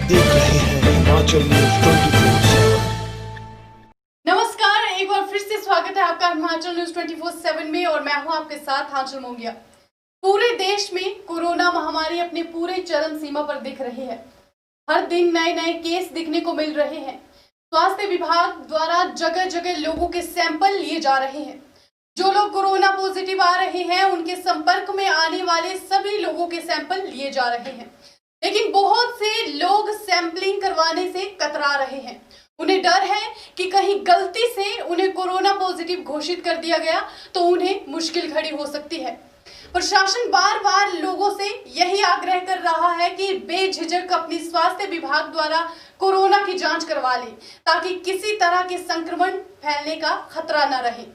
देख रहे हैं हिमाचल न्यूज 24/7। नमस्कार, एक बार फिर से स्वागत है आपका हिमाचल न्यूज 24/7 में और मैं हूं आपके साथ आंचल मोंगिया। पूरे देश में कोरोना महामारी अपने पूरे चरम सीमा पर दिख रही है। हर दिन नए नए केस दिखने को मिल रहे हैं। स्वास्थ्य विभाग द्वारा जगह जगह लोगों के सैंपल लिए जा रहे हैं। जो लोग कोरोना पॉजिटिव आ रहे हैं उनके संपर्क में आने वाले सभी लोगों के सैंपल लिए जा रहे हैं, लेकिन बहुत से लोग सैंपलिंग करवाने से कतरा रहे हैं। उन्हें डर है कि कहीं गलती से उन्हें कोरोना पॉजिटिव घोषित कर दिया गया तो उन्हें मुश्किल खड़ी हो सकती है। प्रशासन बार बार लोगों से यही आग्रह कर रहा है कि बेझिझक अपनी स्वास्थ्य विभाग द्वारा कोरोना की जांच करवा ले, ताकि किसी तरह के संक्रमण फैलने का खतरा न रहे।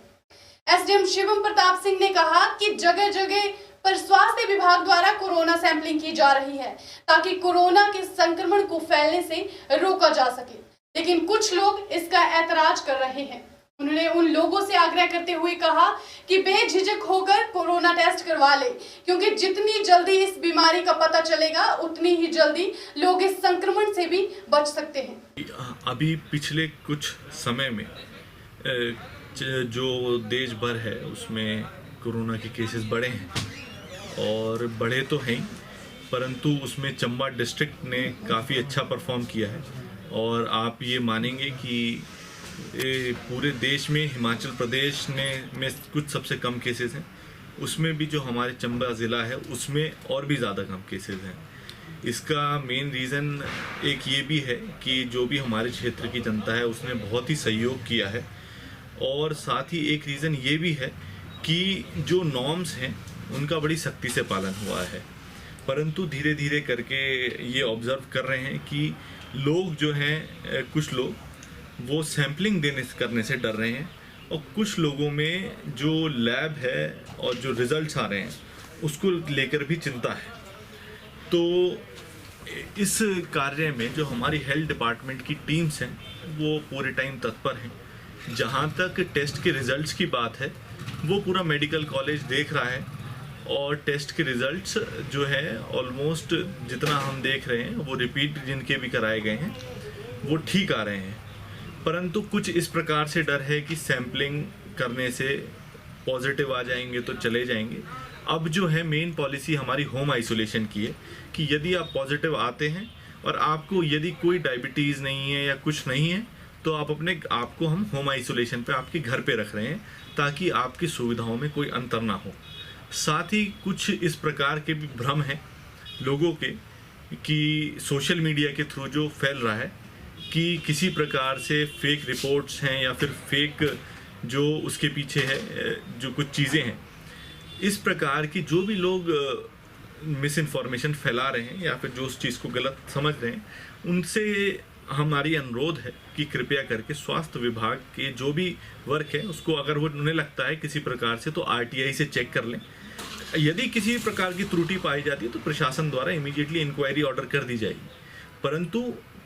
एसडीएम शिवम प्रताप सिंह ने कहा कि जगह जगह पर स्वास्थ्य विभाग द्वारा कोरोना सैंपलिंग की जा रही है, ताकि कोरोना के संक्रमण को फैलने से रोका जा सके, लेकिन कुछ लोग इसका ऐतराज कर रहे हैं। उन्होंने उन लोगों से आग्रह करते हुए कहा कि बेझिझक होकर कोरोना टेस्ट करवा ले, क्योंकि जितनी जल्दी इस बीमारी का पता चलेगा उतनी ही जल्दी लोग इस संक्रमण से भी बच सकते हैं। अभी पिछले कुछ समय में जो देश भर है उसमें कोरोना के केसेस बढ़े हैं और बढ़े तो हैं, परंतु उसमें चंबा डिस्ट्रिक्ट ने काफ़ी अच्छा परफॉर्म किया है। और आप ये मानेंगे कि पूरे देश में हिमाचल प्रदेश में कुछ सबसे कम केसेस हैं, उसमें भी जो हमारे चंबा ज़िला है उसमें और भी ज़्यादा कम केसेस हैं। इसका मेन रीज़न एक ये भी है कि जो भी हमारे क्षेत्र की जनता है उसने बहुत ही सहयोग किया है, और साथ ही एक रीज़न ये भी है कि जो नॉर्म्स हैं उनका बड़ी सख्ती से पालन हुआ है। परंतु धीरे धीरे करके ये ऑब्ज़र्व कर रहे हैं कि लोग जो हैं, कुछ लोग वो सैम्पलिंग करने से डर रहे हैं, और कुछ लोगों में जो लैब है और जो रिज़ल्ट्स आ रहे हैं उसको लेकर भी चिंता है। तो इस कार्य में जो हमारी हेल्थ डिपार्टमेंट की टीम्स हैं वो पूरे टाइम तत्पर हैं। जहाँ तक टेस्ट के रिज़ल्ट्स की बात है वो पूरा मेडिकल कॉलेज देख रहा है, और टेस्ट के रिज़ल्ट्स जो है ऑलमोस्ट जितना हम देख रहे हैं वो रिपीट जिनके भी कराए गए हैं वो ठीक आ रहे हैं। परंतु कुछ इस प्रकार से डर है कि सैम्पलिंग करने से पॉजिटिव आ जाएंगे तो चले जाएंगे। अब जो है मेन पॉलिसी हमारी होम आइसोलेशन की है कि यदि आप पॉजिटिव आते हैं और आपको यदि कोई डायबिटीज़ नहीं है या कुछ नहीं है तो आप अपने आपको हम होम आइसोलेशन पे आपके घर पे रख रहे हैं, ताकि आपकी सुविधाओं में कोई अंतर ना हो। साथ ही कुछ इस प्रकार के भी भ्रम हैं लोगों के कि सोशल मीडिया के थ्रू जो फैल रहा है कि किसी प्रकार से फेक रिपोर्ट्स हैं या फिर फेक जो उसके पीछे है जो कुछ चीज़ें हैं, इस प्रकार की जो भी लोग मिस इन्फॉर्मेशन फैला रहे हैं या फिर जो उस चीज़ को गलत समझ रहे हैं, उनसे हमारी अनुरोध है कि कृपया करके स्वास्थ्य विभाग के जो भी वर्क है उसको अगर वो उन्हें लगता है किसी प्रकार से तो आरटीआई से चेक कर लें। यदि किसी प्रकार की त्रुटि पाई जाती है तो प्रशासन द्वारा इमीडिएटली इंक्वायरी ऑर्डर कर दी जाएगी, परंतु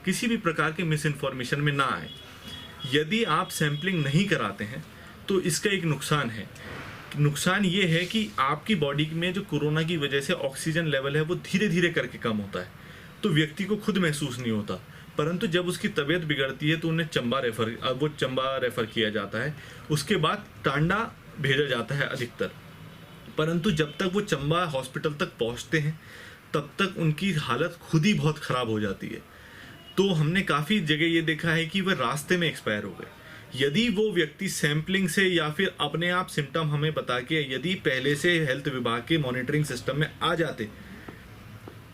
किसी भी प्रकार के मिस इन्फॉर्मेशन में ना आए। यदि आप सैम्पलिंग नहीं कराते हैं तो इसका एक नुकसान है। नुकसान ये है कि आपकी बॉडी में जो कोरोना की वजह से ऑक्सीजन लेवल है वो धीरे धीरे करके कम होता है, तो व्यक्ति को खुद महसूस नहीं होता, परंतु जब उसकी तबीयत बिगड़ती है तो उन्हें चंबा रेफ़र किया जाता है। उसके बाद टांडा भेजा जाता है अधिकतर, परंतु जब तक वो चंबा हॉस्पिटल तक पहुंचते हैं तब तक उनकी हालत खुद ही बहुत ख़राब हो जाती है। तो हमने काफ़ी जगह ये देखा है कि वह रास्ते में एक्सपायर हो गए। यदि वो व्यक्ति सैम्पलिंग से या फिर अपने आप सिम्टम हमें बता के यदि पहले से हेल्थ विभाग के मॉनिटरिंग सिस्टम में आ जाते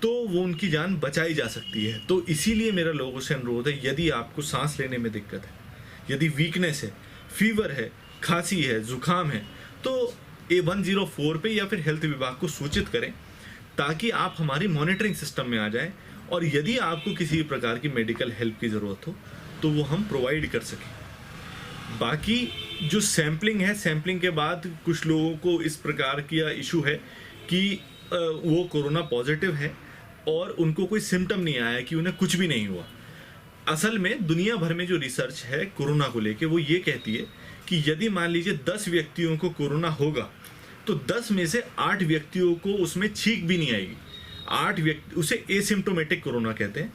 तो वो उनकी जान बचाई जा सकती है। तो इसीलिए मेरा लोगों से अनुरोध है, यदि आपको सांस लेने में दिक्कत है, यदि वीकनेस है, फीवर है, खांसी है, जुकाम है, तो A104 पे या फिर हेल्थ विभाग को सूचित करें, ताकि आप हमारी मॉनिटरिंग सिस्टम में आ जाएं, और यदि आपको किसी प्रकार की मेडिकल हेल्प की ज़रूरत हो तो वो हम प्रोवाइड कर सकें। बाकी जो सैम्पलिंग है, सैम्पलिंग के बाद कुछ लोगों को इस प्रकार की इशू है कि वो कोरोना पॉजिटिव है और उनको कोई सिम्टम नहीं आया, कि उन्हें कुछ भी नहीं हुआ। असल में दुनिया भर में जो रिसर्च है कोरोना को लेके वो ये कहती है कि यदि मान लीजिए 10 व्यक्तियों को कोरोना होगा तो 10 में से 8 व्यक्तियों को उसमें छींक भी नहीं आएगी। 8 व्यक्ति, उसे एसिम्प्टोमेटिक कोरोना कहते हैं,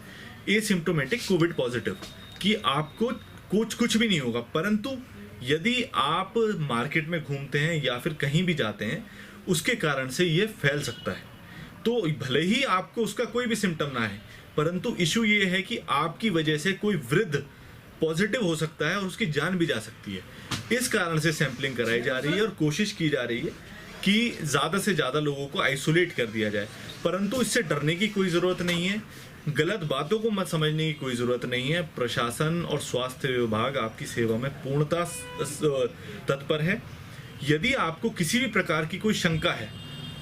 एसिम्प्टोमेटिक कोविड पॉजिटिव, कि आपको कुछ भी नहीं होगा, परंतु यदि आप मार्केट में घूमते हैं या फिर कहीं भी जाते हैं, उसके कारण से ये फैल सकता है। तो भले ही आपको उसका कोई भी सिम्टम ना है, परंतु इशू ये है कि आपकी वजह से कोई वृद्ध पॉजिटिव हो सकता है और उसकी जान भी जा सकती है। इस कारण से सैंपलिंग कराई जा रही है और कोशिश की जा रही है कि ज़्यादा से ज़्यादा लोगों को आइसोलेट कर दिया जाए, परंतु इससे डरने की कोई ज़रूरत नहीं है, गलत बातों को मत समझने की कोई ज़रूरत नहीं है। प्रशासन और स्वास्थ्य विभाग आपकी सेवा में पूर्णतः तत्पर है। यदि आपको किसी भी प्रकार की कोई शंका है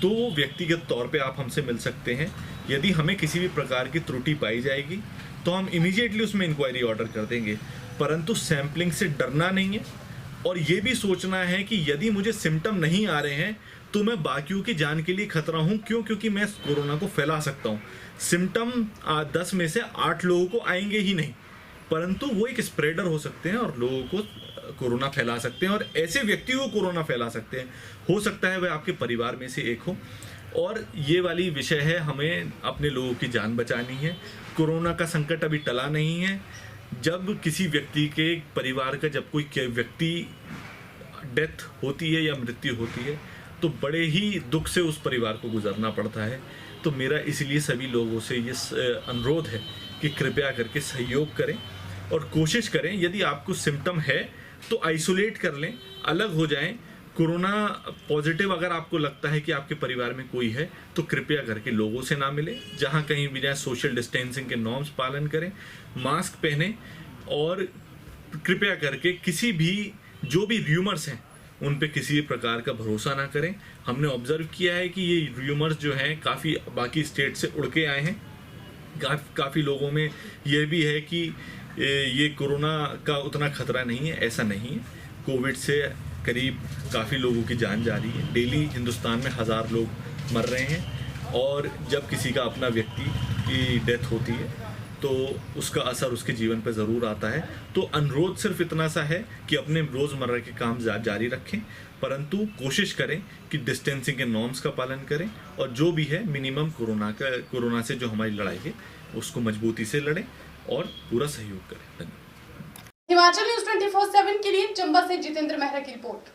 तो व्यक्तिगत तौर पे आप हमसे मिल सकते हैं। यदि हमें किसी भी प्रकार की त्रुटि पाई जाएगी तो हम इमीडिएटली उसमें इंक्वायरी ऑर्डर कर देंगे, परंतु सैंपलिंग से डरना नहीं है। और ये भी सोचना है कि यदि मुझे सिम्टम नहीं आ रहे हैं तो मैं बाकियों की जान के लिए खतरा हूँ। क्यों? क्योंकि मैं कोरोना को फैला सकता हूँ। सिम्टम 10 में से 8 लोगों को आएंगे ही नहीं, परंतु वो एक स्प्रेडर हो सकते हैं और लोगों को कोरोना फैला सकते हैं और ऐसे व्यक्तियों को कोरोना फैला सकते हैं। हो सकता है वह आपके परिवार में से एक हो। और ये वाली विषय है, हमें अपने लोगों की जान बचानी है। कोरोना का संकट अभी टला नहीं है। जब किसी व्यक्ति के परिवार का जब कोई व्यक्ति डेथ होती है या मृत्यु होती है तो बड़े ही दुख से उस परिवार को गुजरना पड़ता है। तो मेरा इसलिए सभी लोगों से ये अनुरोध है कि कृपया करके सहयोग करें और कोशिश करें, यदि आपको सिम्टम है तो आइसोलेट कर लें, अलग हो जाएं। कोरोना पॉजिटिव अगर आपको लगता है कि आपके परिवार में कोई है तो कृपया करके लोगों से ना मिलें, जहां कहीं भी जाएं सोशल डिस्टेंसिंग के नॉर्म्स पालन करें, मास्क पहनें और कृपया करके किसी भी जो भी र्यूमर्स हैं उन पे किसी भी प्रकार का भरोसा ना करें। हमने ऑब्जर्व किया है कि ये र्यूमर्स जो हैं काफ़ी बाकी स्टेट से उड़ के आए हैं। काफ़ी लोगों में यह भी है कि ये कोरोना का उतना खतरा नहीं है। ऐसा नहीं है। कोविड से करीब काफ़ी लोगों की जान जा रही है। डेली हिंदुस्तान में 1000 लोग मर रहे हैं और जब किसी का अपना व्यक्ति की डेथ होती है तो उसका असर उसके जीवन पर ज़रूर आता है। तो अनुरोध सिर्फ इतना सा है कि अपने रोज़मर्रा के काम जारी रखें, परंतु कोशिश करें कि डिस्टेंसिंग के नॉर्म्स का पालन करें और जो भी है मिनिमम कोरोना से जो हमारी लड़ाई है उसको मजबूती से लड़ें और पूरा सहयोग करें। धन्यवाद। हिमाचल न्यूज़ 24/7 के लिए चंबा से जितेंद्र मेहरा की रिपोर्ट।